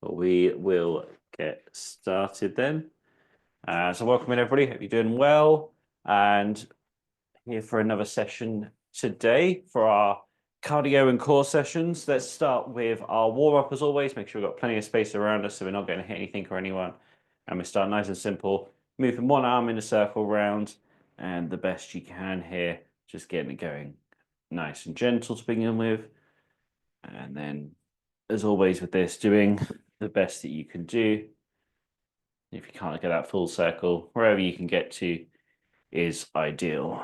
But we will get started then. So welcome in everybody. Hope you're doing well. And here for another session today for our cardio and core sessions. Let's start with our warm up as always. Make sure we've got plenty of space around us so we're not going to hit anything or anyone. And we start nice and simple, moving one arm in a circle round, and the best you can here, just getting it going nice and gentle to begin with. And then, as always with this, doing the best that you can do. If you can't get that full circle, wherever you can get to is ideal.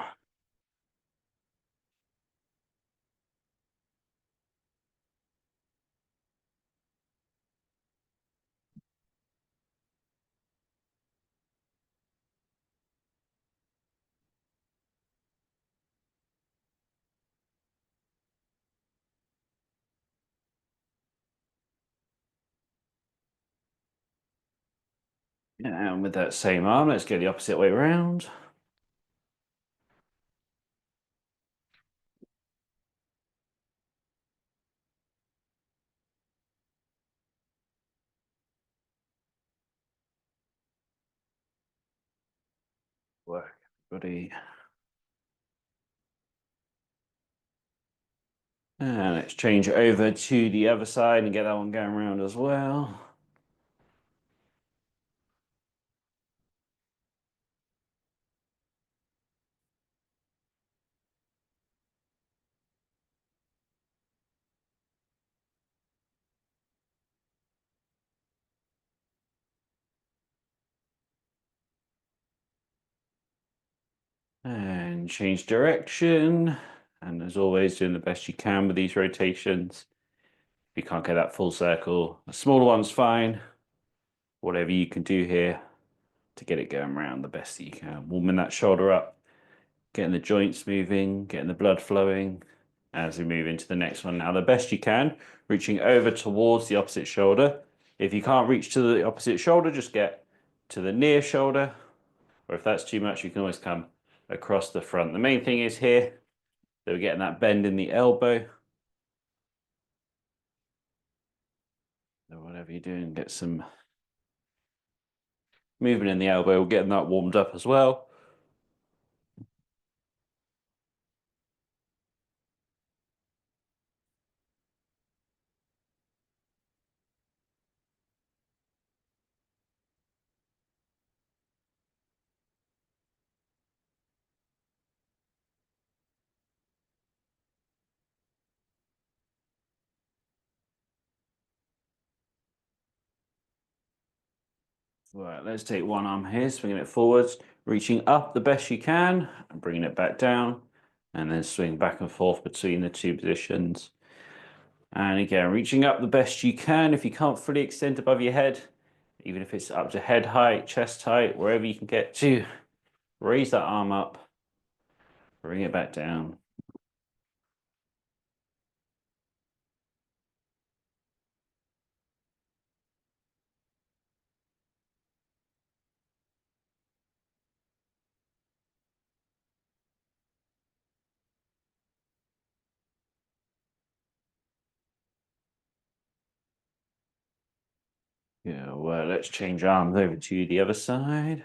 And with that same arm, let's go the opposite way around. Work, everybody. And let's change over to the other side and get that one going around as well. And change direction. And as always, doing the best you can with these rotations. If you can't get that full circle, a smaller one's fine. Whatever you can do here to get it going around the best that you can. Warming that shoulder up, getting the joints moving, getting the blood flowing as we move into the next one. Now, the best you can, reaching over towards the opposite shoulder. If you can't reach to the opposite shoulder, just get to the near shoulder. Or if that's too much, you can always come across the front. The main thing is here that we're getting that bend in the elbow. So whatever you're doing, get some movement in the elbow, getting that warmed up as well. Right, let's take one arm here, swinging it forwards, reaching up the best you can, and bringing it back down, and then swing back and forth between the two positions. And again, reaching up the best you can. If you can't fully extend above your head, even if it's up to head height, chest height, wherever you can get to, raise that arm up, bring it back down. Yeah, well, let's change arms over to the other side.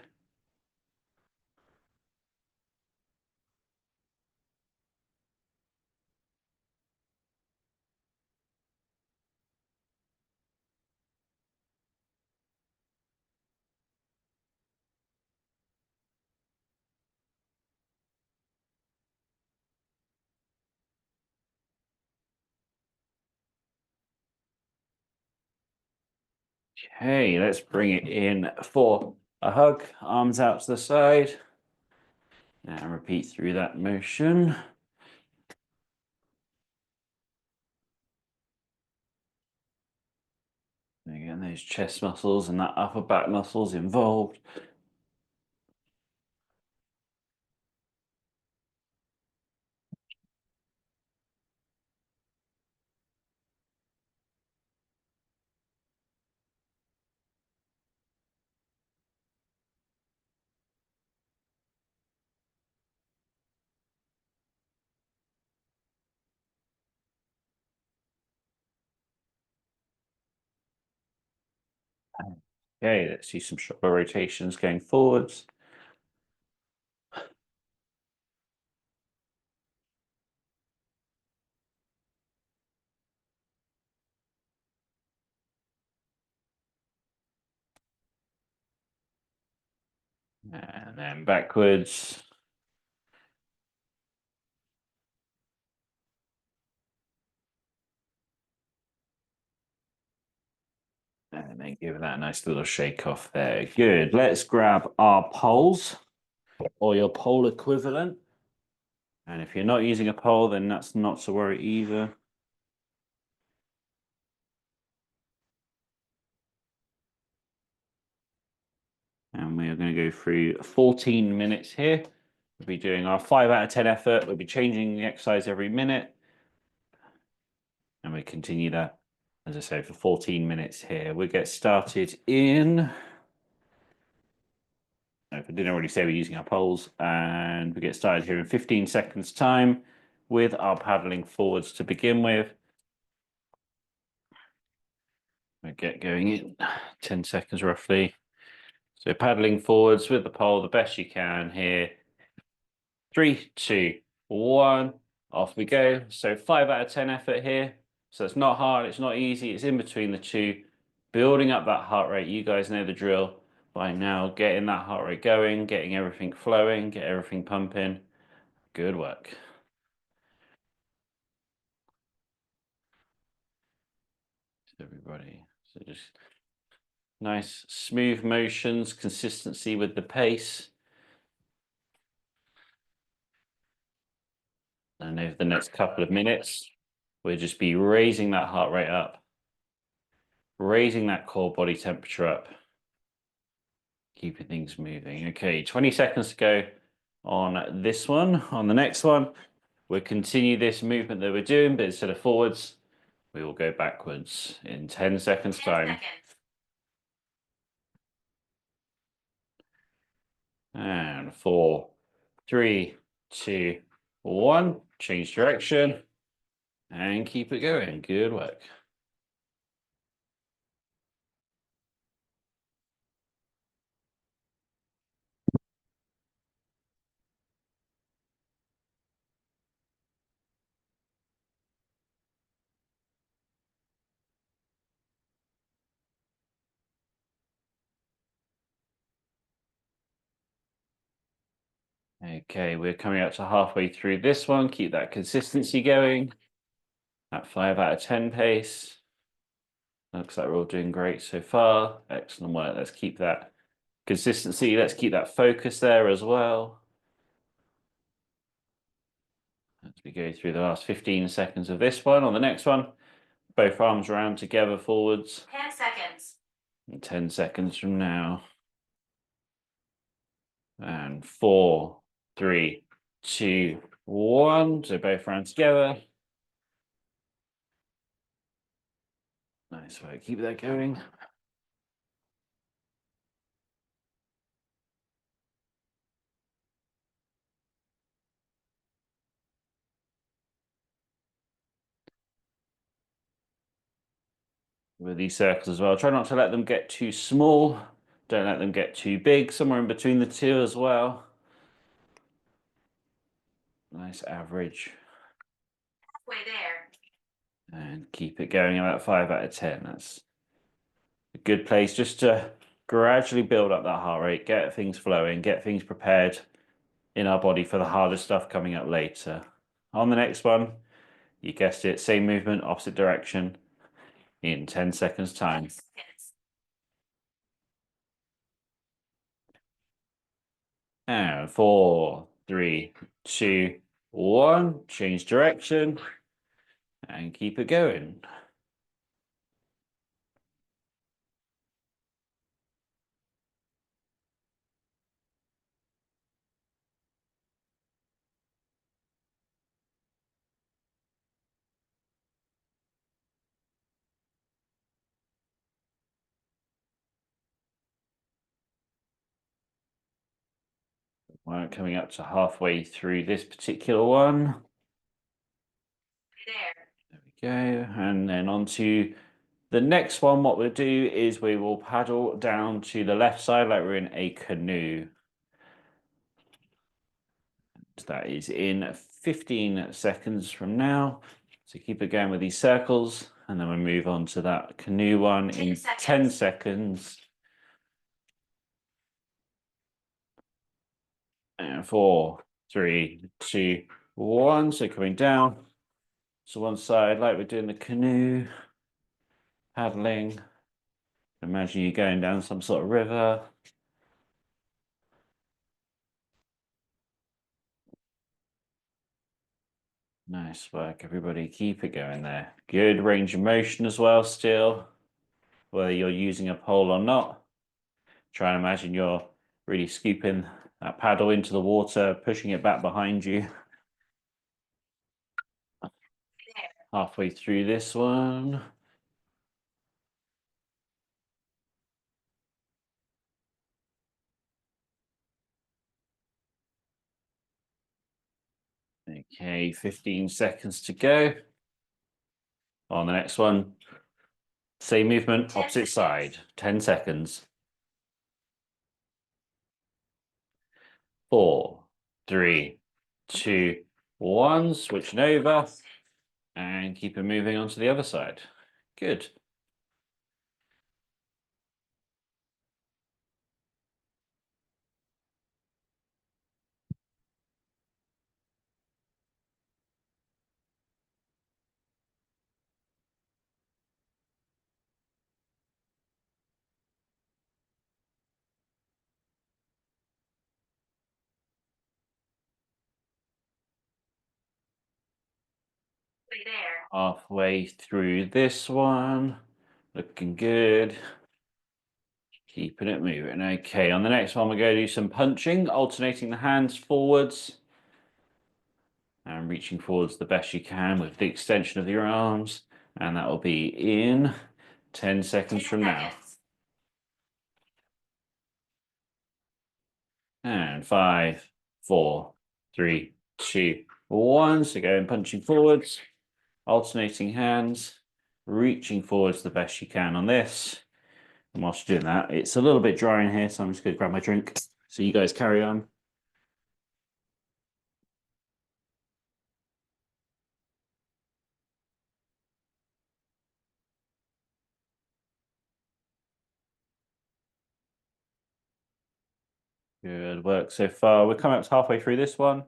Okay, let's bring it in for a hug. Arms out to the side. And repeat through that motion. Again, those chest muscles and that upper back muscles involved. Okay, let's see some shoulder rotations going forwards. And then backwards. And then give that a nice little shake off there. Good. Let's grab our poles or your pole equivalent. And if you're not using a pole, then that's not to worry either. And we are going to go through 14 minutes here. We'll be doing our 5 out of 10 effort. We'll be changing the exercise every minute. And we continue that, as I say, for 14 minutes here. We'll get started in... If I didn't already say, we're using our poles, and we get started here in 15 seconds time with our paddling forwards to begin with. We get going in 10 seconds roughly. So paddling forwards with the pole the best you can here. 3, 2, 1, off we go. So 5 out of 10 effort here. So it's not hard, it's not easy, it's in between the two. Building up that heart rate, you guys know the drill by now. Getting that heart rate going, getting everything flowing, get everything pumping. Good work. Everybody, so just nice smooth motions, consistency with the pace. And over the next couple of minutes, we'll just be raising that heart rate up, raising that core body temperature up, keeping things moving. Okay, 20 seconds to go on this one. On the next one, we'll continue this movement that we're doing, but instead of forwards, we will go backwards in 10 seconds time. And 4, 3, 2, 1, change direction and keep it going. Good work. Okay, we're coming up to halfway through this one. Keep that consistency going. That 5 out of 10 pace. Looks like we're all doing great so far. Excellent work. Let's keep that consistency. Let's keep that focus there as well. As we go through the last 15 seconds of this one. On the next one, both arms around together forwards. 10 seconds. And 10 seconds from now. And 4, 3, 2, 1. So both around together. Nice work. Keep that going. With these circles as well. Try not to let them get too small. Don't let them get too big. Somewhere in between the two as well. Nice average. Halfway there. And keep it going about 5 out of 10. That's a good place just to gradually build up that heart rate, get things flowing, get things prepared in our body for the harder stuff coming up later. On the next one, you guessed it, same movement, opposite direction in 10 seconds time. 10 seconds. And 4, 3, 2, 1, change direction and keep it going. We're coming up to halfway through this particular one. There. There we go. And then on to The next one, what we'll do is we will paddle down to the left side like we're in a canoe. That is in 15 seconds from now. So keep it going with these circles, and then we move on to that canoe one in 10 seconds. And 4, 3, 2, 1. So coming down. So one side, like we're doing the canoe, paddling. Imagine you going down some sort of river. Nice work, everybody. Keep it going there. Good range of motion as well, still. Whether you're using a pole or not. Try and imagine you're really scooping that paddle into the water, pushing it back behind you. Halfway through this one. Okay, 15 seconds to go. On the next one, same movement, opposite side, 10 seconds. 4, 3, 2, 1, switching over and keep it moving on to the other side. Good. There. Halfway through this one, looking good. Keeping it moving. Okay, on the next one, we're going to do some punching, alternating the hands forwards and reaching forwards the best you can with the extension of your arms. And that will be in 10 seconds from now. And 5, 4, 3, 2, 1. So going punching forwards, alternating hands, reaching forwards the best you can on this. And whilst you're doing that, it's a little bit dry in here, so I'm just going to grab my drink. So you guys carry on. Good work so far. We're coming up to halfway through this one.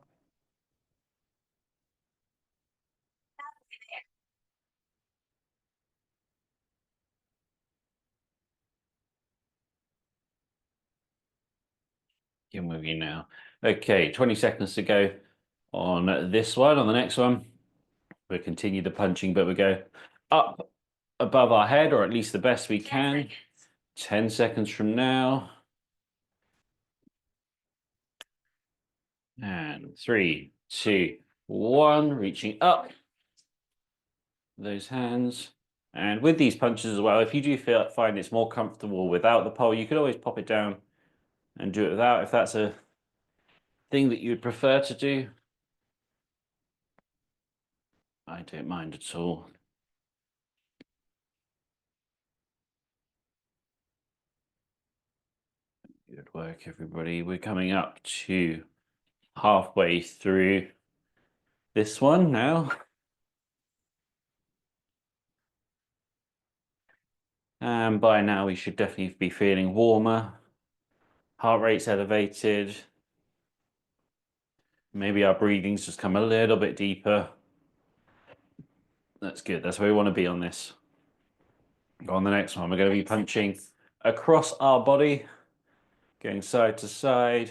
I'm with you now. Okay, 20 seconds to go on this one. On the next one, we'll continue the punching, but we go up above our head, or at least the best we can. 10 seconds from now. And 3, 2, 1, reaching up. Those hands. And with these punches as well, if you do find it's more comfortable without the pole, you could always pop it down and do it without, if that's a thing that you'd prefer to do. I don't mind at all. Good work, everybody. We're coming up to halfway through this one now. And by now we should definitely be feeling warmer. Heart rate's elevated. Maybe our breathing's just come a little bit deeper. That's good. That's where we want to be on this. On the next one, we're going to be punching across our body, going side to side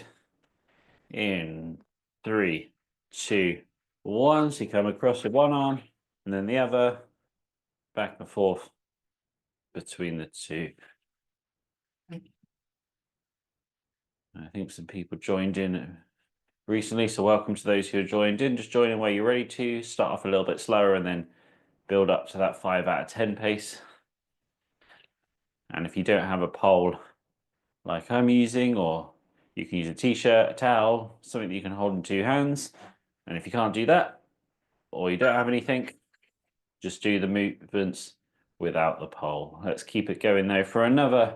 in 3, 2, 1. So you come across with one arm and then the other, back and forth between the two. I think some people joined in recently, so welcome to those who have joined in. Just join in where you're ready to. Start off a little bit slower and then build up to that 5 out of 10 pace. And if you don't have a pole like I'm using, or you can use a t-shirt, a towel, something that you can hold in 2 hands. And if you can't do that, or you don't have anything, just do the movements without the pole. Let's keep it going though for another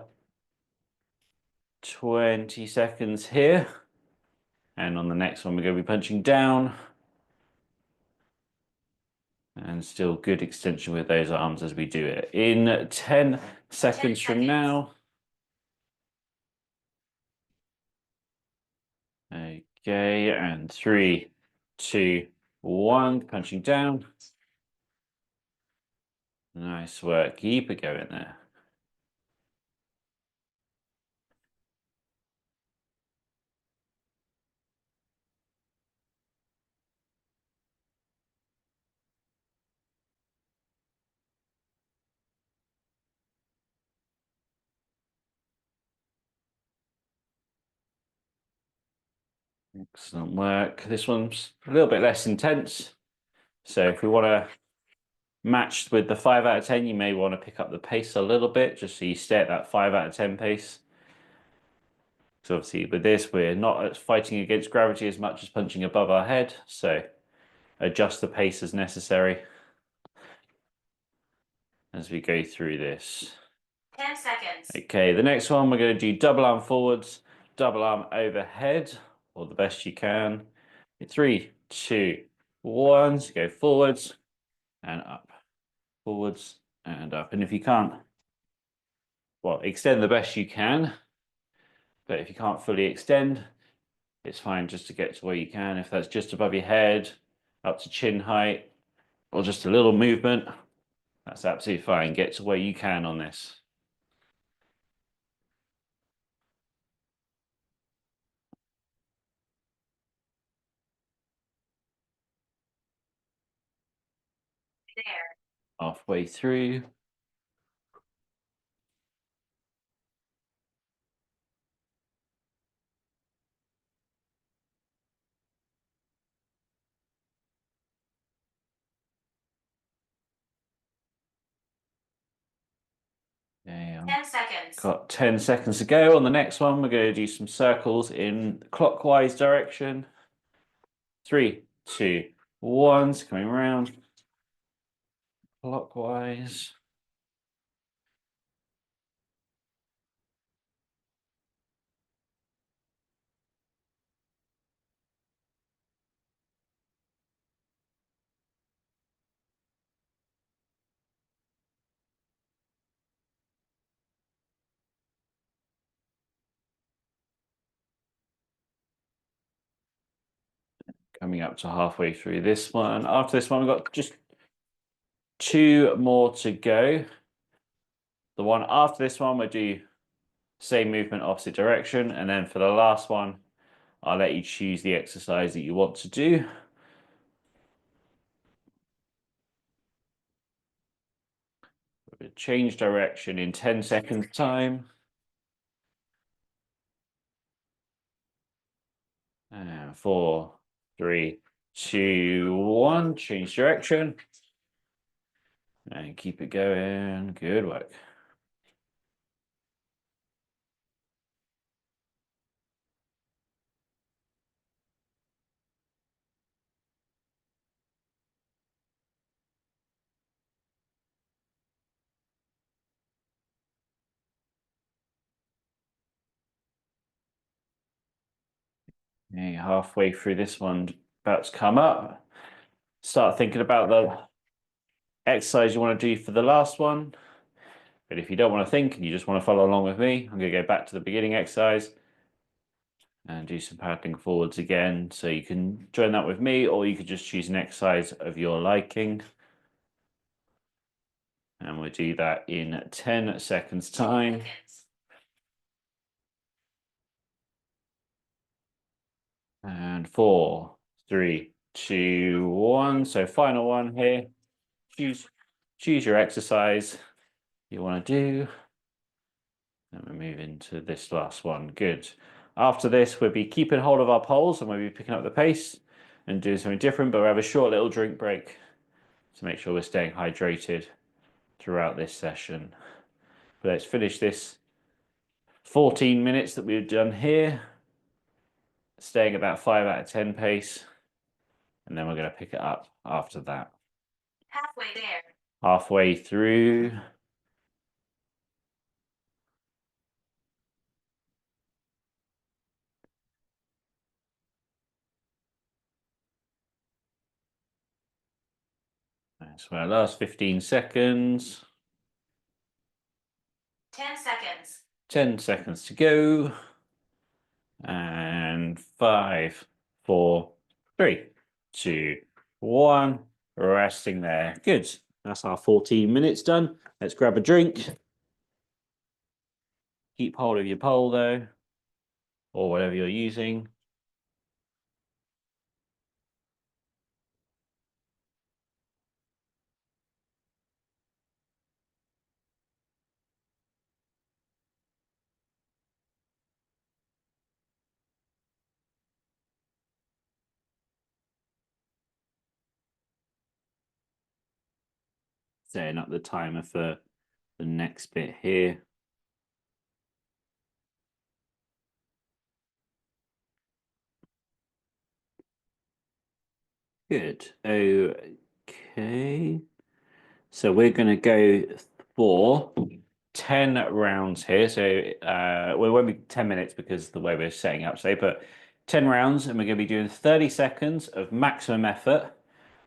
20 seconds here. And on the next one, we're going to be punching down. And still good extension with those arms as we do it. In 10 seconds from now. Okay, and 3, 2, 1, punching down. Nice work. Keep it going there. Excellent work. This one's a little bit less intense. So if we want to match with the 5 out of 10, you may want to pick up the pace a little bit, just so you stay at that 5 out of 10 pace. So obviously with this, we're not fighting against gravity as much as punching above our head. So adjust the pace as necessary as we go through this. 10 seconds. Okay, the next one, we're going to do double arm forwards, double arm overhead, or the best you can. 3, 2, 1, so go forwards and up, forwards and up. And if you can't, well, extend the best you can, but if you can't fully extend, it's fine just to get to where you can. If that's just above your head, up to chin height, or just a little movement, that's absolutely fine. Get to where you can on this. There. Halfway through. Okay, 10 seconds. got 10 seconds to go. On the next one, we're going to do some circles in clockwise direction. 3, 2, 1, so coming around clockwise. Coming up to halfway through this one. After this one, we've got just 2 more to go. The one after this one, we'll do same movement, opposite direction. And then for the last one, I'll let you choose the exercise that you want to do. We'll change direction in 10 seconds time. And 4, 3, 2, 1, change direction. And keep it going. Good work. Okay, halfway through this one, about to come up. Start thinking about the exercise you want to do for the last one. But if you don't want to think and you just want to follow along with me, I'm going to go back to the beginning exercise and do some paddling forwards again. So you can join that with me, or you could just choose an exercise of your liking. And we'll do that in 10 seconds time. And 4, 3, 2, 1. So final one here. Choose your exercise you want to do. And we move into this last one. Good. After this, we'll be keeping hold of our poles and we'll be picking up the pace and doing something different, but we'll have a short little drink break to make sure we're staying hydrated throughout this session. But let's finish this 14 minutes that we've done here, staying at that 5 out of 10 pace, and then we're going to pick it up after that. Halfway there. Halfway through. So our last 15 seconds. 10 seconds. 10 seconds to go. And 5, 4, 3, 2, 1. Resting there. Good. That's our 14 minutes done. Let's grab a drink. Keep hold of your pole though, or whatever you're using. Setting up the timer for the next bit here. Good. Okay. So we're going to go for 10 rounds here. So well, it won't be 10 minutes because the way we're setting up today, but 10 rounds, and we're going to be doing 30 seconds of maximum effort.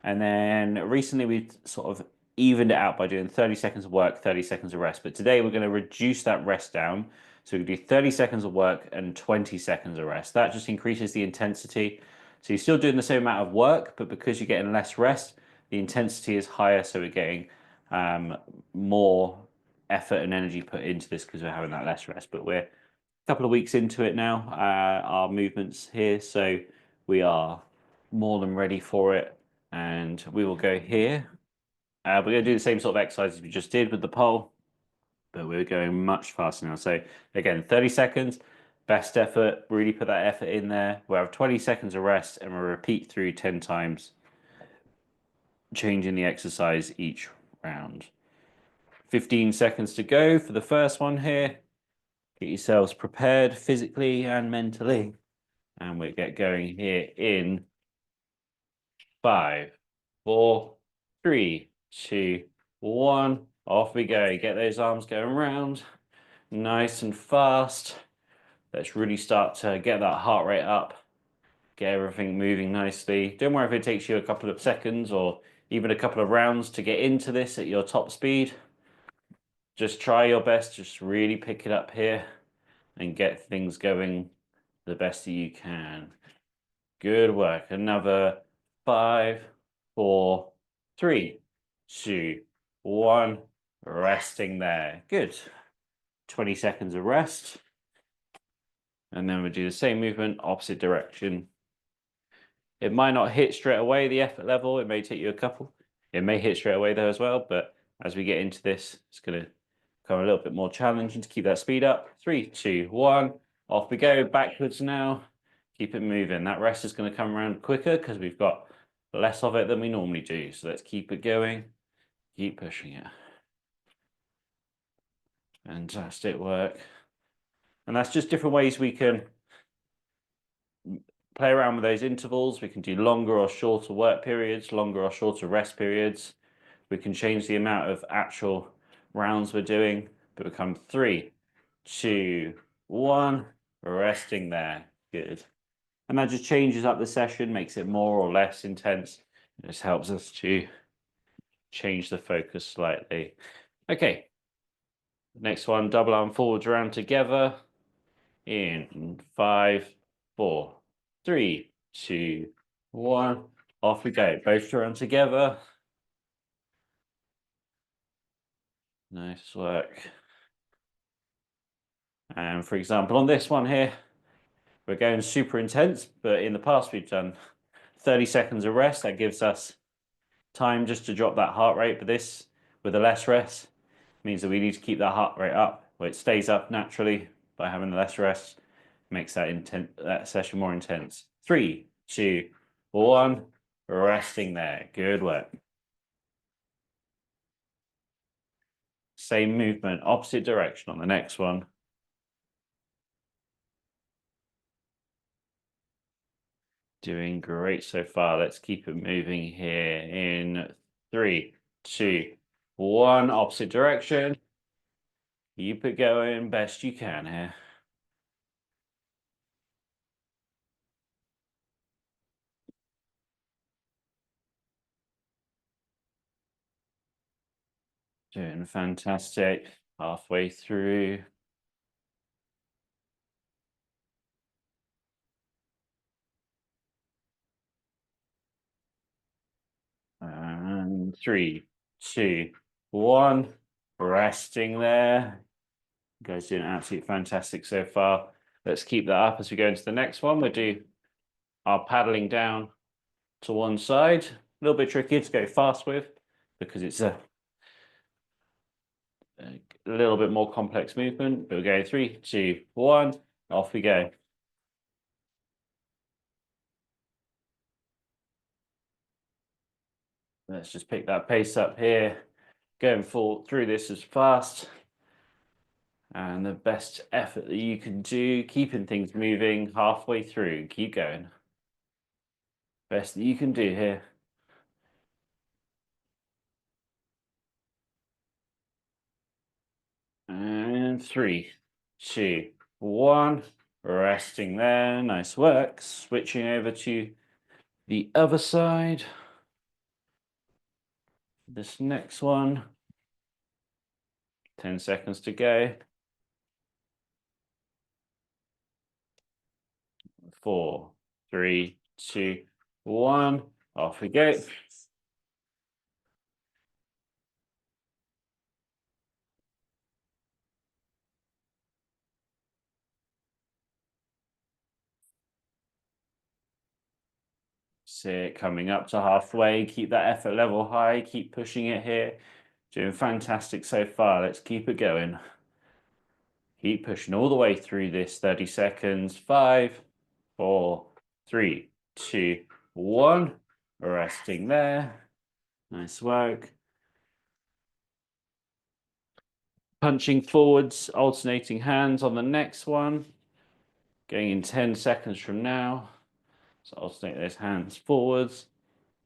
And then recently we sort of evened it out by doing 30 seconds of work, 30 seconds of rest. But today we're going to reduce that rest down. So we can do 30 seconds of work and 20 seconds of rest. That just increases the intensity. So you're still doing the same amount of work, but because you're getting less rest, the intensity is higher. So we're getting more effort and energy put into this because we're having that less rest. But we're a couple of weeks into it now, our movements here. So we are more than ready for it. And we will go here. We're going to do the same sort of exercises we just did with the pole, but we're going much faster now. So again, 30 seconds, best effort, really put that effort in there. We'll have 20 seconds of rest and we'll repeat through 10 times, changing the exercise each round. 15 seconds to go for the first one here. Get yourselves prepared physically and mentally. And we'll get going here in 5, 4, 3, 2, 1. Off we go. Get those arms going round. Nice and fast. Let's really start to get that heart rate up. Get everything moving nicely. Don't worry if it takes you a couple of seconds or even a couple of rounds to get into this at your top speed. Just try your best. Just really pick it up here and get things going the best that you can. Good work. Another 5, 4, 3, 2, 1. Resting there. Good. 20 seconds of rest. And then we'll do the same movement, opposite direction. It might not hit straight away, the effort level. It may take you a couple. It may hit straight away though as well. But as we get into this, it's going to become a little bit more challenging to keep that speed up. 3, 2, 1. Off we go. Backwards now. Keep it moving. That rest is going to come around quicker because we've got less of it than we normally do. So let's keep it going. Keep pushing it. Fantastic work. And that's just different ways we can play around with those intervals. We can do longer or shorter work periods, longer or shorter rest periods. We can change the amount of actual rounds we're doing, but become 3, 2, 1. Resting there. Good. And that just changes up the session, makes it more or less intense. This helps us to change the focus slightly. Okay. Next one, double arm forwards around together. In 5, 4, 3, 2, 1. Off we go. Both around together. Nice work. And for example, on this one here, we're going super intense, but in the past we've done 30 seconds of rest. That gives us time just to drop that heart rate. But this, with the less rest, means that we need to keep that heart rate up. Well, it stays up naturally by having the less rest. Makes that session more intense. 3, 2, 1. Resting there. Good work. Same movement, opposite direction on the next one. Doing great so far. Let's keep it moving here in 3, 2, 1. Opposite direction. Keep it going best you can here. Doing fantastic. Halfway through. And 3, 2, 1. Resting there. You guys doing absolutely fantastic so far. Let's keep that up as we go into the next one. We'll do our paddling down to one side. A little bit tricky to go fast with because it's a little bit more complex movement. But we'll go 3, 2, 1. Off we go. Let's just pick that pace up here. Going through this as fast and the best effort that you can do, keeping things moving halfway through. Keep going. Best that you can do here. And 3, 2, 1. Resting there. Nice work. Switching over to the other side. This next one. 10 seconds to go. 4, 3, 2, 1. Off we go. Coming up to halfway. Keep that effort level high. Keep pushing it here. Doing fantastic so far. Let's keep it going. Keep pushing all the way through this 30 seconds. 5, 4, 3, 2, 1. Resting there. Nice work. Punching forwards, alternating hands on the next one. Going in 10 seconds from now. So alternate those hands forwards.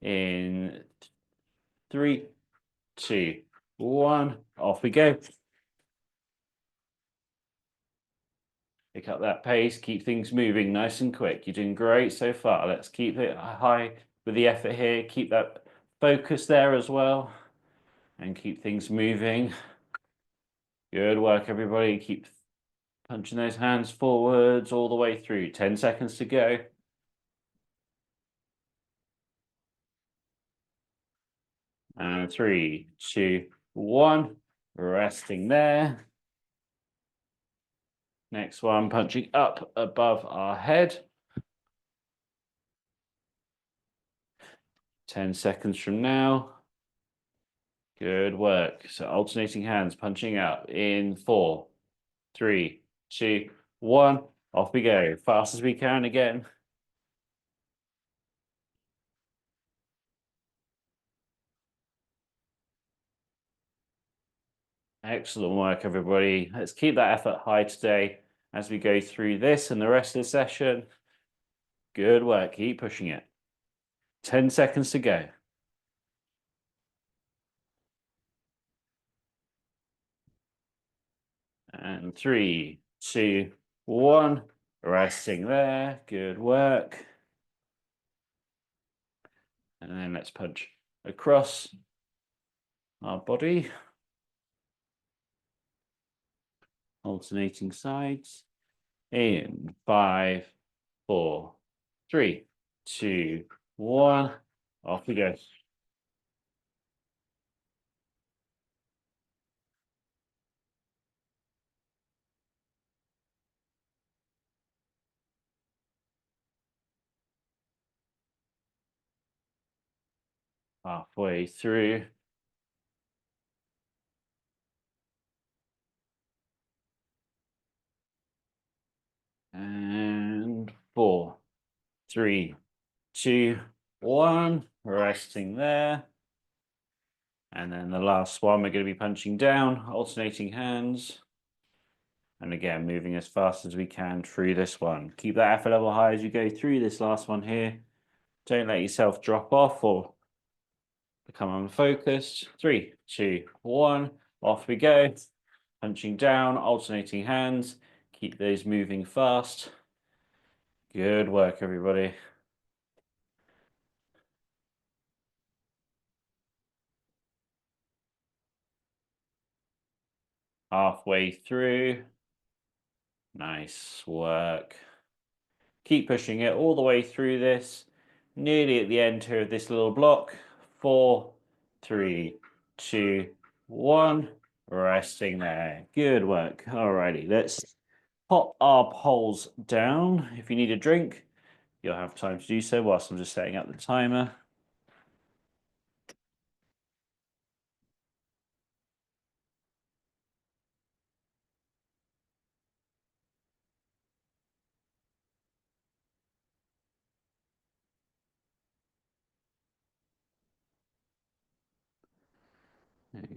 In 3, 2, 1. Off we go. Pick up that pace, keep things moving nice and quick. You're doing great so far. Let's keep it high with the effort here. Keep that focus there as well. And keep things moving. Good work, everybody. Keep punching those hands forwards all the way through. 10 seconds to go. And 3, 2, 1. Resting there. Next one, punching up above our head. 10 seconds from now. Good work. So alternating hands, punching up in 4, 3, 2, 1. Off we go. Fast as we can again. Excellent work, everybody. Let's keep that effort high today as we go through this and the rest of the session. Good work. Keep pushing it. 10 seconds to go. And 3, 2, 1. Resting there. Good work. And then let's punch across our body. Alternating sides. In 5, 4, 3, 2, 1. Off we go. Halfway through. And 4, 3, 2, 1. Resting there. And then the last one, we're going to be punching down, alternating hands. And again, moving as fast as we can through this one. Keep that effort level high as you go through this last one here. Don't let yourself drop off or become unfocused. 3, 2, 1. Off we go. Punching down, alternating hands. Keep those moving fast. Good work, everybody. halfway through. Nice work. Keep pushing it all the way through this. Nearly at the end here of this little block. 4, 3, 2, 1. Resting there. Good work. Alrighty, let's pop our poles down. If you need a drink, you'll have time to do so whilst I'm just setting up the timer. Okay.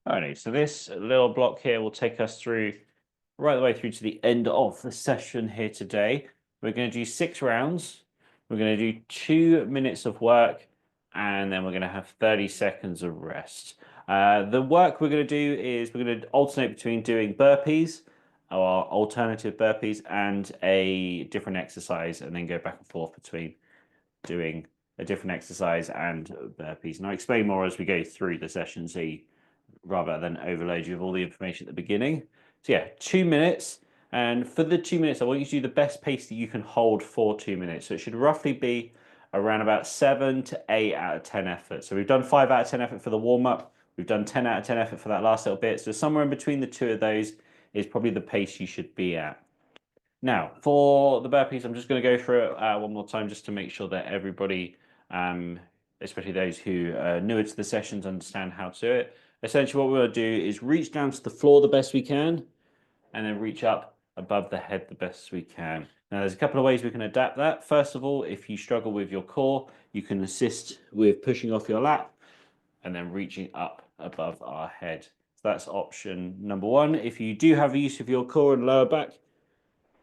Alrighty, so this little block here will take us through right the way through to the end of the session here today. We're going to do 6 rounds. We're going to do 2 minutes of work, and then we're going to have 30 seconds of rest. The work we're going to do is we're going to alternate between doing burpees or alternative burpees and a different exercise, and then go back and forth between doing a different exercise and burpees. And I'll explain more as we go through the session, so rather than overload you with all the information at the beginning. So yeah, 2 minutes. And for the 2 minutes, I want you to do the best pace that you can hold for 2 minutes. So it should roughly be around about 7 to 8 out of 10 effort. So we've done 5 out of 10 effort for the warm up. We've done 10 out of 10 effort for that last little bit. So somewhere in between the two of those is probably the pace you should be at. Now, for the burpees, I'm just going to go through it one more time just to make sure that everybody, especially those who are newer to the sessions, understand how to do it. Essentially, what we're going to do is reach down to the floor the best we can, and then reach up above the head the best we can. Now, there's a couple of ways we can adapt that. First of all, if you struggle with your core, you can assist with pushing off your lap and then reaching up above our head. So that's option number 1. If you do have use of your core and lower back,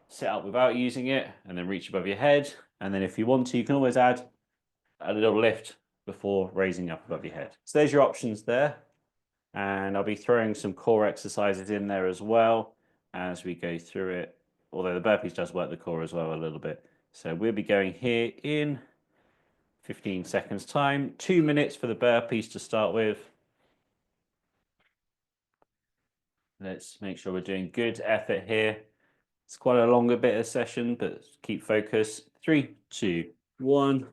sit up without using it and then reach above your head. And then if you want to, you can always add a little lift before raising up above your head. So there's your options there. And I'll be throwing some core exercises in there as well as we go through it. Although the burpees does work the core as well a little bit. So we'll be going here in 15 seconds time, 2 minutes for the burpees to start with. Let's make sure we're doing good effort here. It's quite a longer bit of session, but keep focus. 3, 2, 1.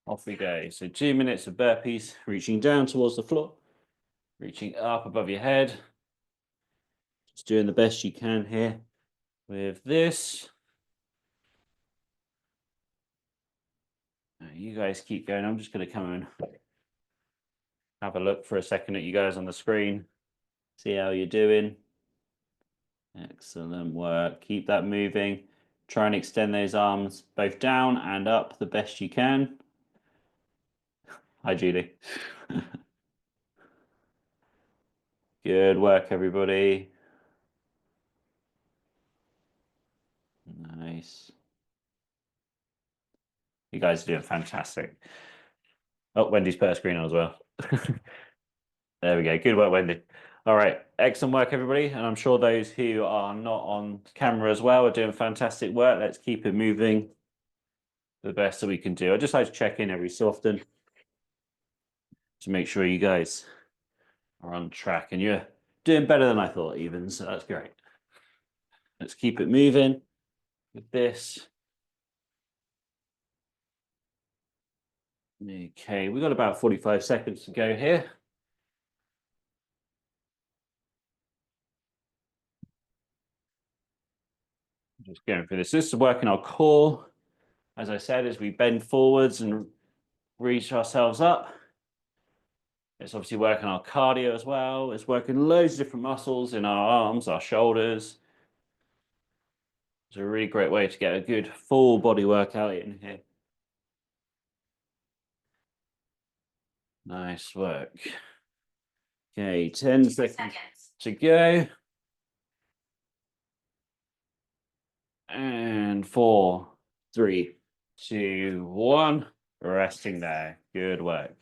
Off we go. So 2 minutes of burpees, reaching down towards the floor, reaching up above your head. Just doing the best you can here with this. Now, you guys keep going. I'm just going to come and have a look for a second at you guys on the screen. See how you're doing. Excellent work. Keep that moving. Try and extend those arms both down and up the best you can. Hi, Julie. Good work, everybody. Nice. You guys are doing fantastic. Oh, Wendy's put a screen on as well. There we go. Good work, Wendy. All right. Excellent work, everybody. And I'm sure those who are not on camera as well are doing fantastic work. Let's keep it moving the best that we can do. I just like to check in every so often to make sure you guys are on track, and you're doing better than I thought even, so that's great. Let's keep it moving with this. Okay, we've got about 45 seconds to go here. Just going through this. This is working our core. As I said, as we bend forwards and reach ourselves up. It's obviously working our cardio as well. It's working loads of different muscles in our arms, our shoulders. It's a really great way to get a good full body workout in here. Nice work. Okay, 10 seconds to go. And 4, 3, 2, 1. Resting there. Good work.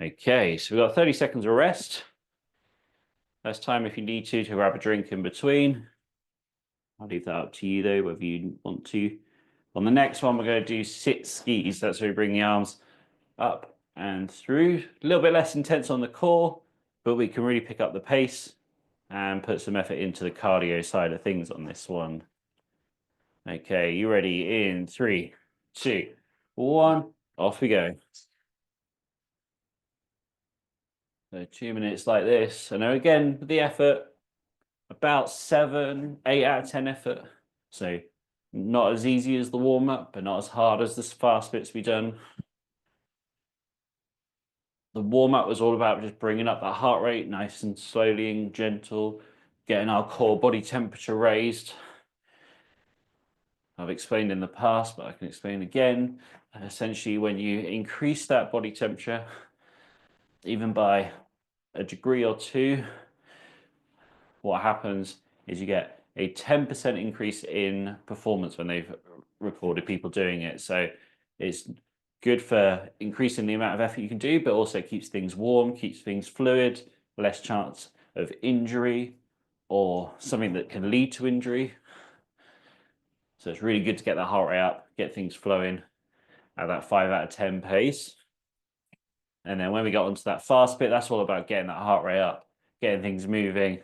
Okay, so we've got 30 seconds of rest. That's time if you need to grab a drink in between. I'll leave that up to you though, whether you want to. On the next one, we're going to do sit skis. That's where we bring the arms up and through. A little bit less intense on the core, but we can really pick up the pace and put some effort into the cardio side of things on this one. Okay, you ready? In 3, 2, 1, off we go. So 2 minutes like this. And again, the effort, about 7, 8 out of 10 effort. So not as easy as the warm up, but not as hard as the fast bits we done. The warm up was all about just bringing up that heart rate nice and slowly and gentle, getting our core body temperature raised. I've explained in the past, but I can explain again. Essentially, when you increase that body temperature, even by a degree or 2, what happens is you get a 10% increase in performance when they've recorded people doing it. So it's good for increasing the amount of effort you can do, but also keeps things warm, keeps things fluid, less chance of injury or something that can lead to injury. So it's really good to get that heart rate up, get things flowing at that 5 out of 10 pace. And then when we got onto that fast bit, that's all about getting that heart rate up, getting things moving,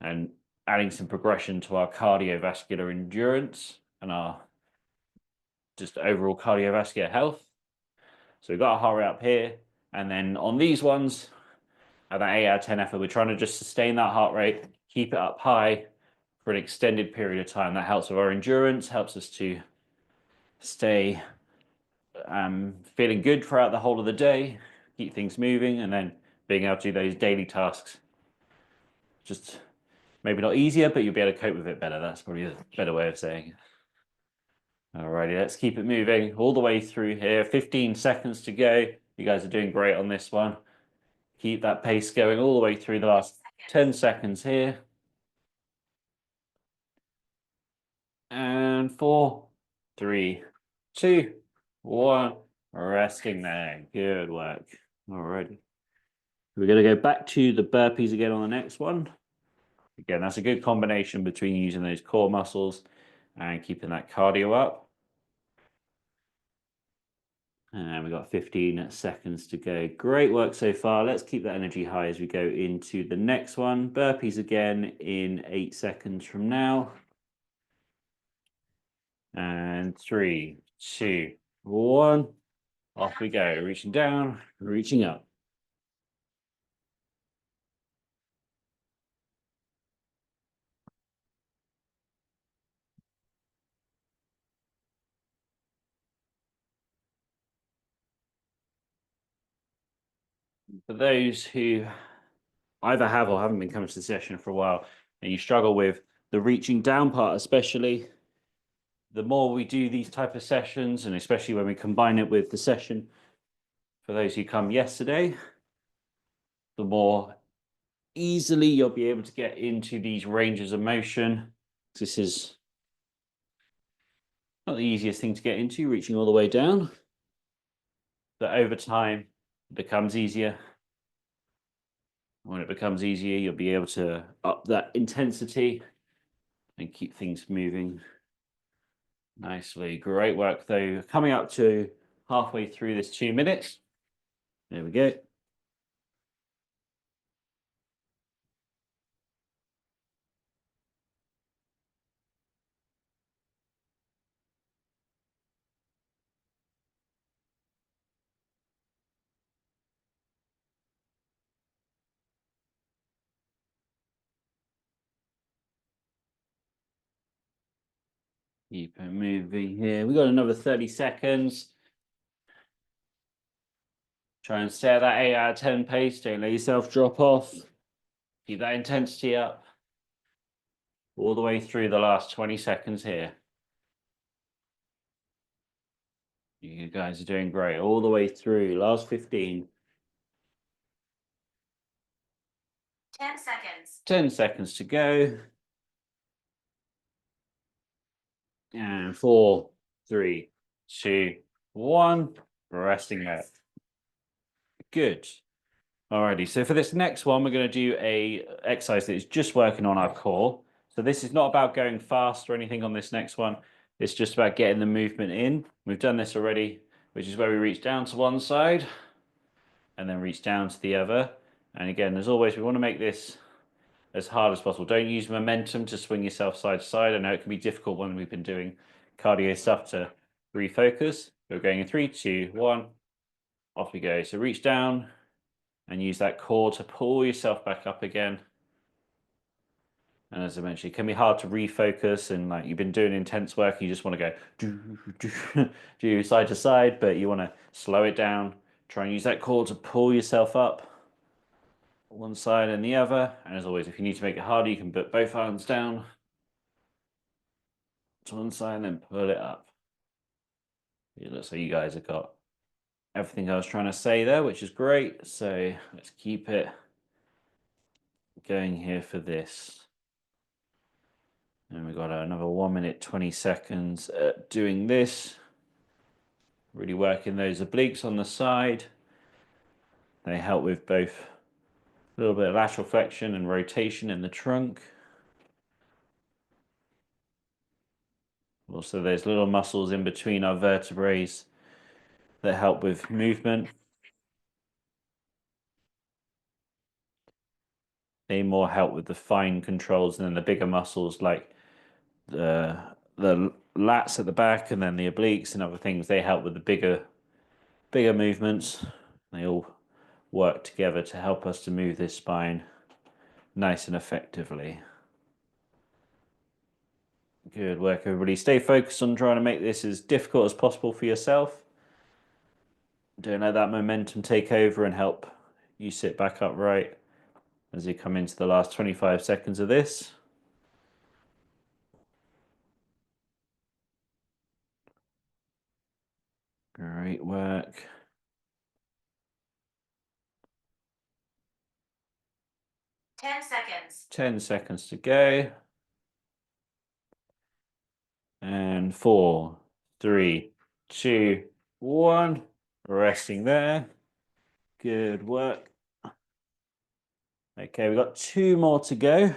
and adding some progression to our cardiovascular endurance and our just overall cardiovascular health. So we've got our heart rate up here. And then on these ones, at that 8 out of 10 effort, we're trying to just sustain that heart rate, keep it up high for an extended period of time. That helps with our endurance, helps us to stay feeling good throughout the whole of the day, keep things moving, and then being able to do those daily tasks. Just maybe not easier, but you'll be able to cope with it better. That's probably a better way of saying it. Alrighty, let's keep it moving all the way through here. 15 seconds to go. You guys are doing great on this one. Keep that pace going all the way through the last 10 seconds here. And 4, 3, 2, 1. Resting there. Good work. Alrighty. We're going to go back to the burpees again on the next one. Again, that's a good combination between using those core muscles and keeping that cardio up. And we've got 15 seconds to go. Great work so far. Let's keep that energy high as we go into the next one. Burpees again in 8 seconds from now. And 3, 2, 1. Off we go. Reaching down, reaching up. For those who either have or haven't been coming to the session for a while, and you struggle with the reaching down part, especially, the more we do these type of sessions, and especially when we combine it with the session for those who come yesterday, the more easily you'll be able to get into these ranges of motion. This is not the easiest thing to get into, reaching all the way down, but over time it becomes easier. When it becomes easier, you'll be able to up that intensity and keep things moving nicely. Great work though. Coming up to halfway through this 2 minutes. There we go. Keep it moving here. We got another 30 seconds. Try and stay at that 8 out of 10 pace. Don't let yourself drop off. Keep that intensity up all the way through the last 20 seconds here. You guys are doing great all the way through. Last 15. 10 seconds. 10 seconds to go. And 4, 3, 2, 1. Resting there. Good. Alrighty, so for this next one, we're going to do a exercise that is just working on our core. So this is not about going fast or anything on this next one. It's just about getting the movement in. We've done this already, which is where we reach down to one side and then reach down to the other. And again, as always, we want to make this as hard as possible. Don't use momentum to swing yourself side to side. I know it can be difficult when we've been doing cardio stuff to refocus. We're going in 3, 2, 1. Off we go. So reach down and use that core to pull yourself back up again. And as I mentioned, it can be hard to refocus, and like you've been doing intense work, you just want to go do side to side, but you want to slow it down. Try and use that core to pull yourself up one side and the other. And as always, if you need to make it harder, you can put both arms down to one side and then pull it up. It looks like you guys have got everything I was trying to say there, which is great. So let's keep it going here for this. And we've got another 1 minute, 20 seconds doing this. Really working those obliques on the side. They help with both a little bit of lateral flexion and rotation in the trunk. Also, there's little muscles in between our vertebrae that help with movement. They more help with the fine controls, and then the bigger muscles like the lats at the back and then the obliques and other things, they help with the bigger movements. They all work together to help us to move this spine nice and effectively. Good work, everybody. Stay focused on trying to make this as difficult as possible for yourself. Don't let that momentum take over and help you sit back upright as you come into the last 25 seconds of this. Great work. 10 seconds. 10 seconds to go. And 4, 3, 2, 1. Resting there. Good work. Okay, we've got 2 more to go.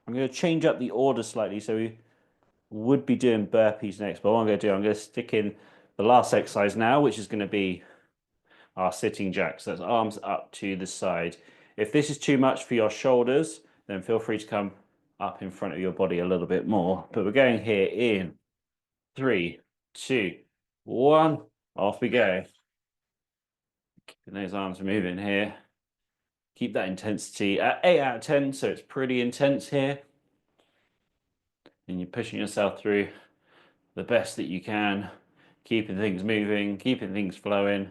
I'm going to change up the order slightly. So we would be doing burpees next, but what I'm going to do, I'm going to stick in the last exercise now, which is going to be our sitting jacks. That's arms up to the side. If this is too much for your shoulders, then feel free to come up in front of your body a little bit more. But we're going here in 3, 2, 1. Off we go. Keeping those arms moving here. Keep that intensity at 8 out of 10, so it's pretty intense here. And you're pushing yourself through the best that you can, keeping things moving, keeping things flowing,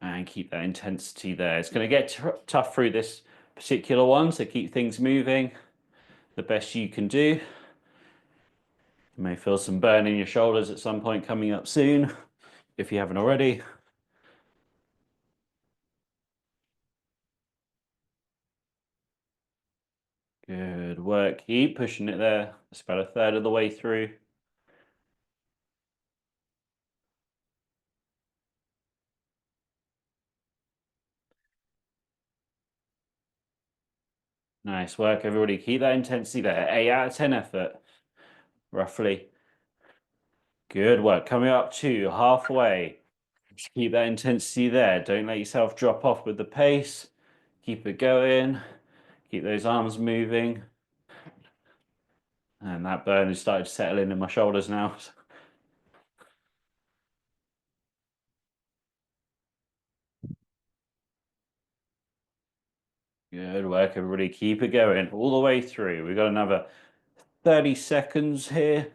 and keep that intensity there. It's going to get tough through this particular one, so keep things moving the best you can do. You may feel some burn in your shoulders at some point coming up soon, if you haven't already. Good work. Keep pushing it there. It's about a third of the way through. Nice work, everybody. Keep that intensity there. 8 out of 10 effort, roughly. Good work. Coming up to halfway. Just keep that intensity there. Don't let yourself drop off with the pace. Keep it going. Keep those arms moving. And that burn is starting to settle in my shoulders now. Good work, everybody. Keep it going all the way through. We've got another 30 seconds here.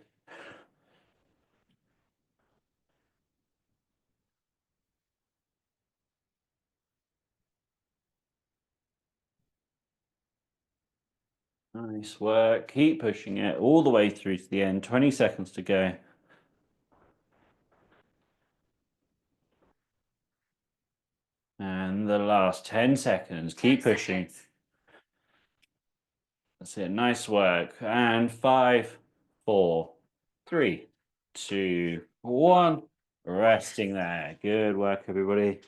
Nice work. Keep pushing it all the way through to the end. 20 seconds to go. And the last 10 seconds. Keep 10 pushing. seconds. That's it. Nice work. And 5, 4, 3, 2, 1. Resting there. Good work, everybody.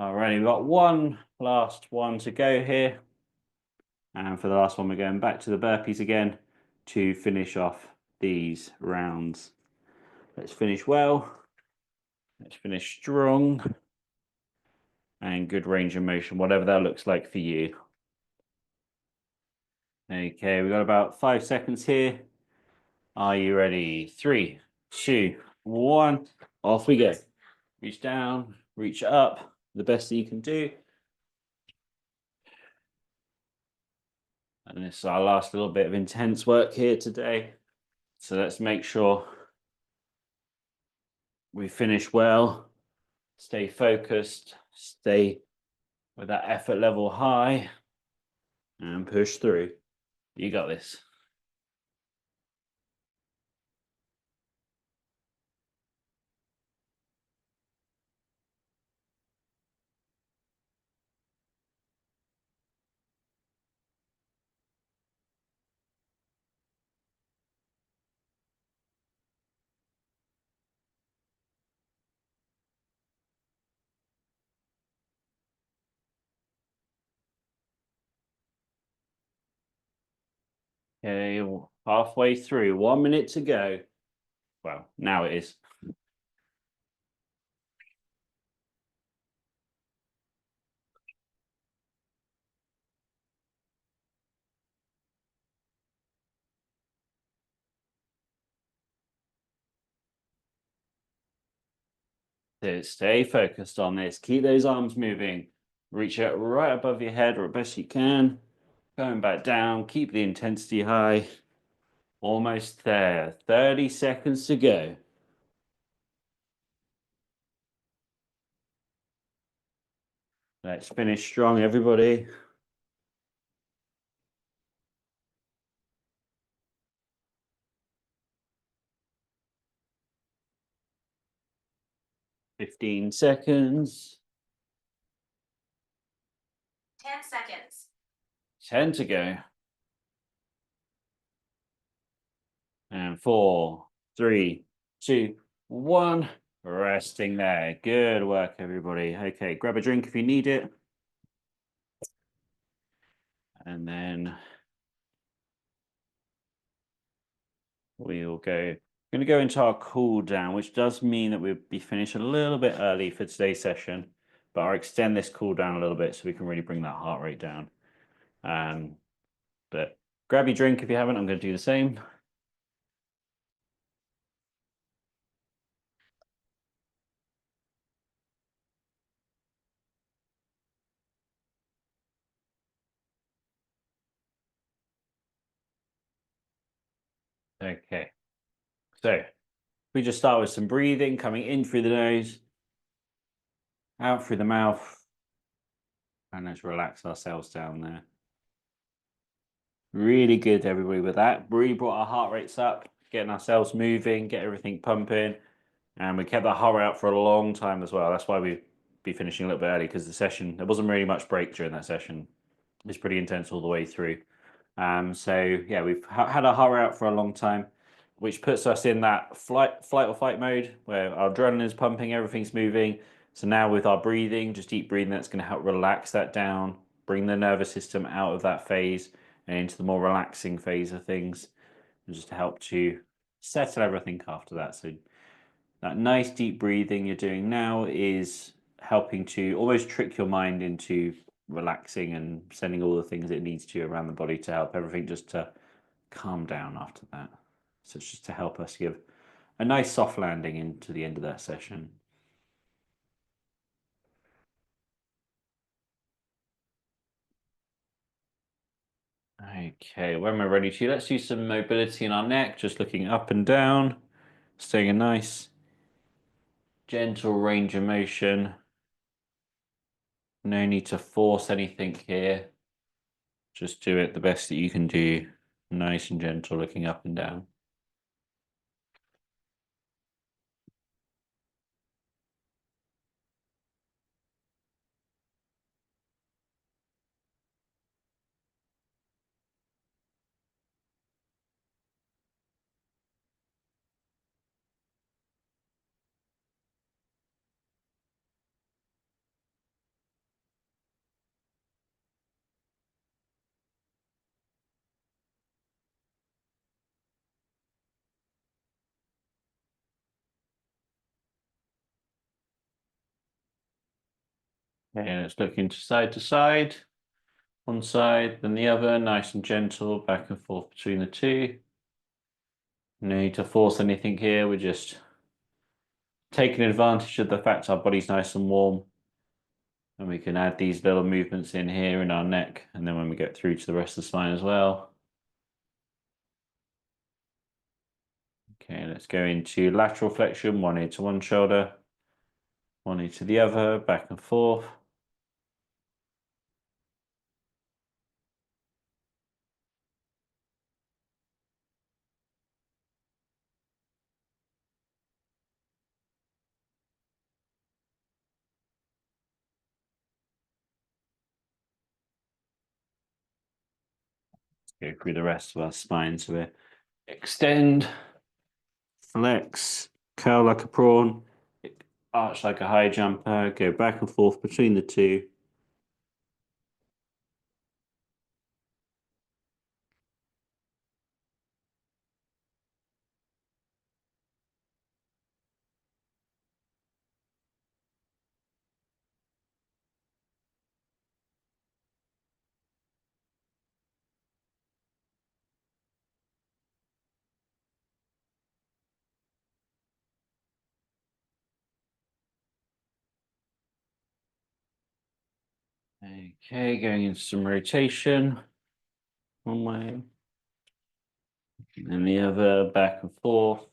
Alrighty, we've got one last one to go here. And for the last one, we're going back to the burpees again to finish off these rounds. Let's finish well. Let's finish strong. And good range of motion, whatever that looks like for you. Okay, we've got about 5 seconds here. Are you ready? 3, 2, 1. Off we go. Reach down, reach up, the best that you can do. And this is our last little bit of intense work here today. So let's make sure we finish well, stay focused, stay with that effort level high, and push through. You got this. Okay, halfway through, 1 minute to go. Well, now it is. So stay focused on this. Keep those arms moving. Reach out right above your head or best you can. Going back down. Keep the intensity high. Almost there. 30 seconds to go. Let's finish strong, everybody. Fifteen seconds. 10 seconds. 10 to go. And 4, 3, 2, 1. Resting there. Good work, everybody. Okay, grab a drink if you need it. And then we'll go. We're going to go into our cool down, which does mean that we'll be finished a little bit early for today's session, but I'll extend this cool down a little bit so we can really bring that heart rate down. But grab your drink if you haven't. I'm going to do the same. Okay. So we just start with some breathing, coming in through the nose, out through the mouth, and let's relax ourselves down there. Really good, everybody, with that. Really brought our heart rates up, getting ourselves moving, get everything pumping. And we kept that heart rate up for a long time as well. That's why we'd be finishing a little bit early, because the session, there wasn't really much break during that session. It was pretty intense all the way through. So yeah, we've had our heart rate up for a long time, which puts us in that flight or fight mode where our adrenaline is pumping, everything's moving. So now with our breathing, just deep breathing, that's going to help relax that down, bring the nervous system out of that phase and into the more relaxing phase of things, and just to help to settle everything after that. So that nice deep breathing you're doing now is helping to almost trick your mind into relaxing and sending all the things it needs to around the body to help everything just to calm down after that. So it's just to help us give a nice soft landing into the end of that session. Okay, when we're ready to, let's do some mobility in our neck, just looking up and down, staying a nice gentle range of motion. No need to force anything here. Just do it the best that you can do, nice and gentle, looking up and down. Okay, let's look into side to side. One side, then the other, nice and gentle, back and forth between the two. No need to force anything here. We're just taking advantage of the fact our body's nice and warm. And we can add these little movements in here in our neck. And then when we get through to the rest of the spine as well. Okay, let's go into lateral flexion, one knee to one shoulder, one knee to the other, back and forth. Go through the rest of our spine. So we extend, flex, curl like a prawn, arch like a high jumper, go back and forth between the two. Okay, going into some rotation. One way. And the other, back and forth.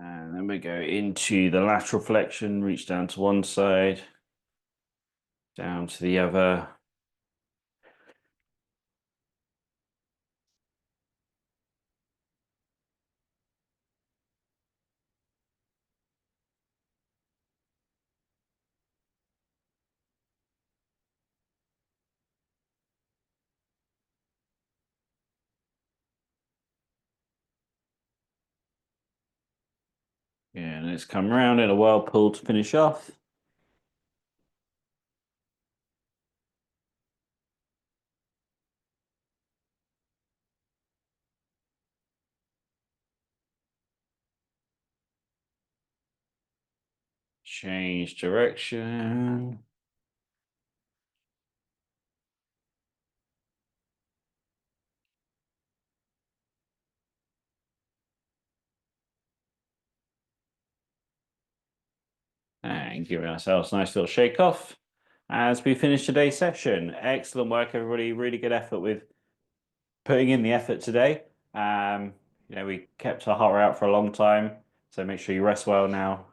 And then we go into the lateral flexion, reach down to one side, down to the other. Yeah, and let's come round in a whirlpool to finish off. Change direction. And giving ourselves a nice little shake off as we finish today's session. Excellent work, everybody. Really good effort with putting in the effort today. We kept our heart rate out for a long time. So make sure you rest well now